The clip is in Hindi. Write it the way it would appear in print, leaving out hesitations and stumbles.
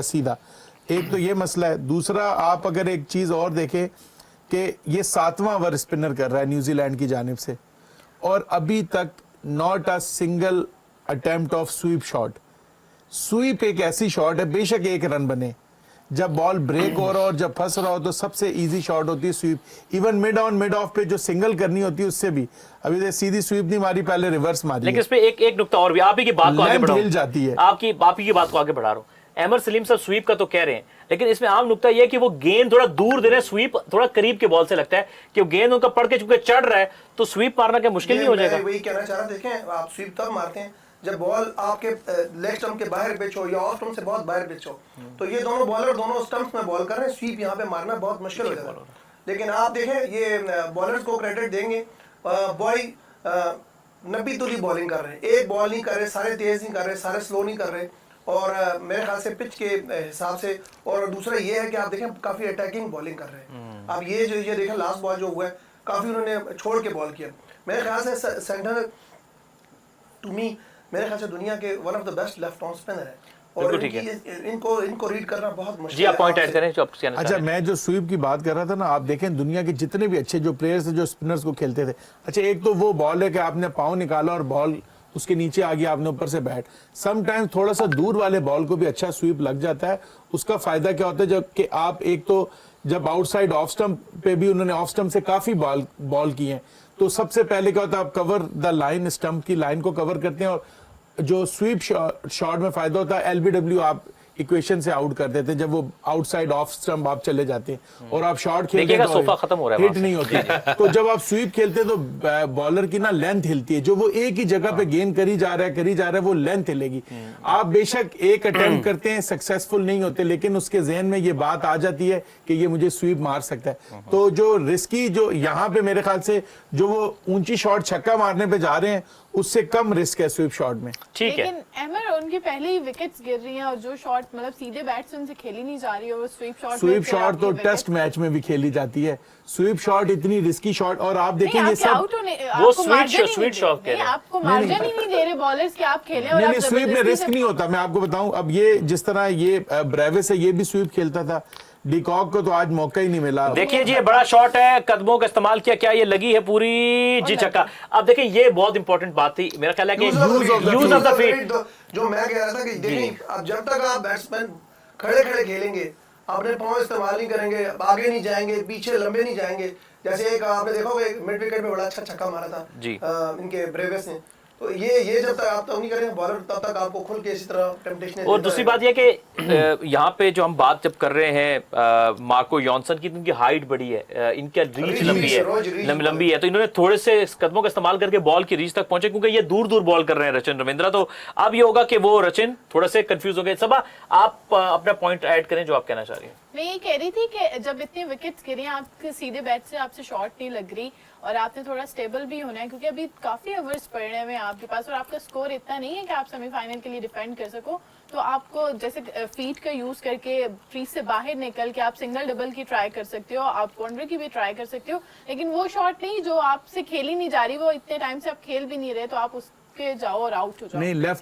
सीधा। एक तो ये मसला है, दूसरा आप अगर एक चीज और देखें कि ये 7वां ओवर स्पिनर कर रहा है न्यूजीलैंड की जानिब से और अभी तक not a single attempt of sweep shot. Sweep एक ऐसी शॉट है, बेशक एक रन बने, जब बॉल ब्रेक हो रहा हो और जब फंस रहा हो तो सबसे इजी शॉट होती है sweep. Even mid on mid off पे जो सिंगल करनी होती है उससे भी अभी सीधी स्वीप नहीं मारी, पहले रिवर्स मारी। लेकिन इस पे एक नुकता और भी, आप ही की बात को आगे बढ़ाऊं, हिल जाती है। आप ही की बात को आगे बढ़ा रहा हूं। अहमद सलीम साहब स्वीप का तो कह रहे हैं, लेकिन इसमें आम नुकता यह है कि वो गेंद थोड़ा दूर दे रहे हैं, स्वीप थोड़ा करीब के बॉल से लगता है कि वो गेंद उनका पड़ के चूंकि चढ़ रहा है तो स्वीप मारना क्या मुश्किल नहीं हो जाएगा? वही कहना चाह रहा, देखें आप स्वीप तब मारते हैं जब बॉल आपके लेग स्टंप के बाहर पिच हो या ऑफ स्टंप से बहुत बाहर पिच हो, तो ये दोनों बॉलर दोनों स्टंप्स में बॉल कर रहे हैं, स्वीप यहाँ पे मारना बहुत मुश्किल हो जाता है। लेकिन आप देखें ये बॉलर्स को क्रेडिट देंगे, बॉय 90 तुली बॉलिंग कर रहे हैं, एक बॉल नहीं कर रहे, सारे तेज नहीं कर रहे, सारे स्लो नहीं कर रहे, और मेरे ख्याल से पिच के हिसाब से। और दूसरा ये है कि आप देखें काफी अटैकिंग बॉलिंग कर रहे हैं। आप ये देखें लास्ट बॉल जो हुआ है काफी उन्होंने छोड़ के बॉल किया। मेरे ख्याल से सेंटर टू मी मेरे ख्याल से दुनिया के one of the best left arm spinner है और इनको रीड करना बहुत मुश्किल है। जी आप पॉइंट ऐड करें जो आप कहना अच्छा, मैं जो स्वीप की बात कर रहा था ना, आप देखें दुनिया के जितने भी अच्छे जो प्लेयर्स हैं जो स्पिनर्स को खेलते थे, अच्छा एक तो वो बॉल है कि आपने पाँव निकाला और बॉल उसके नीचे आ गया, आपने ऊपर से बैट। समटाइम्स थोड़ा सा दूर वाले बॉल को भी अच्छा स्वीप लग जाता है। उसका फायदा क्या होता है जब कि आप एक तो जब आउटसाइड ऑफ स्टंप पे भी उन्होंने ऑफ स्टंप से काफी बॉल किए हैं, तो सबसे पहले क्या होता है आप कवर द लाइन, स्टंप की लाइन को कवर करते हैं। और जो स्वीप शॉट में फायदा होता है, एलबीडब्ल्यू आप इक्वेशन से आउट कर देते हैं जब वो आउटसाइड ऑफ स्टंप आप चले जाते हैं और आप शॉट खेलते हैं तो सोफा खत्म हो रहा है, हिट नहीं होती। तो जब आप स्वीप खेलते हैं तो बॉलर की ना लेंथ हिलती है, जो वो एक ही जगह पे गेंद करी जा रहा है वो लेंथ हिलेगी। आप बेशक एक अटेम्प्ट करते हैं, सक्सेसफुल नहीं होते, लेकिन उसके जहन में ये बात आ जाती है कि ये मुझे स्वीप मार सकता है। तो जो रिस्की जो यहाँ पे मेरे ख्याल से जो वो ऊंची शॉट छक्का मारने पे जा रहे हैं उससे कम रिस्क है स्वीप शॉट में। ठीक है, लेकिन अहमद उनकी पहले ही विकेट्स गिर रही हैं और जो शॉट मतलब सीधे बैट से उनसे खेली नहीं जा रही है, वो स्वीप शॉट तो टेस्ट मैच में भी खेली जाती है। स्वीप शॉट इतनी रिस्की शॉट, और आप देखें ये सब वो स्वीट शॉट कह रहे हैं, आपको मार्जिन ही नहीं दे रहे बॉलर्स कि आप खेलें। और नहीं, स्वीप में रिस्क नहीं होता। मैं आपको बताऊं, अब ये जिस तरह ये ब्रेविस है ये भी स्वीप खेलता था, डिकॉक को तो आज मौका ही नहीं मिला। देखिए जी ये बड़ा शॉट है, कदमों का इस्तेमाल किया, क्या ये लगी है पूरी जी छक्का। अब देखिए ये बहुत इंपॉर्टेंट बात थी, मेरा ख्याल है कि यूज ऑफ द फील्ड जो मैं कह रहा था कि देखिए अब जब तक आप बैट्समैन खड़े खड़े खेलेंगे, अपने पांव इस्तेमाल नहीं करेंगे, आगे नहीं जाएंगे, पीछे लंबे नहीं जाएंगे। जैसे एक आपने देखा होगा मिड विकेट में बड़ा अच्छा छक्का मारा था इनके ब्रेविस ने। तो ये जब तक आप तो नहीं करेंगे बॉलर तब तक आपको खुल के इसी तरह टेम्पटेशन। और दूसरी बात यह कि यहाँ पे जो हम बात जब कर रहे हैं मार्को जॉनसन की, इनकी हाइट बड़ी है, इनका रीच लंबी है, तो इन्होंने थोड़े से कदमों का इस्तेमाल करके बॉल की रीच तक पहुंचे, क्योंकि ये दूर दूर बॉल कर रहे हैं रचिन रविंद्रा। तो अब ये होगा कि वो रचिन थोड़ा से कंफ्यूज हो गए। सबा आप अपना पॉइंट ऐड करें जो आप कहना चाह रही हैं। मैं ये कह रही थी कि जब इतनी विकेट्स गिरी, आपके सीधे बैट से आपसे शॉट नहीं लग रही और आपने थोड़ा स्टेबल भी होना है, क्योंकि अभी काफी ओवर्स पड़े हुए हैं आपके पास और आपका स्कोर इतना नहीं है कि आप सेमीफाइनल के लिए डिफेंड कर सको। तो आपको जैसे फीट का यूज करके क्रीज से बाहर निकल के आप सिंगल डबल की ट्राई कर सकते हो, आप बाउंड्री की भी ट्राई कर सकते हो, लेकिन वो शॉट नहीं जो आपसे खेली नहीं जा रही, वो इतने टाइम से आप खेल भी नहीं रहे, तो आप उसके जाओ और आउट हो जाओ। नहीं, लेफ्ट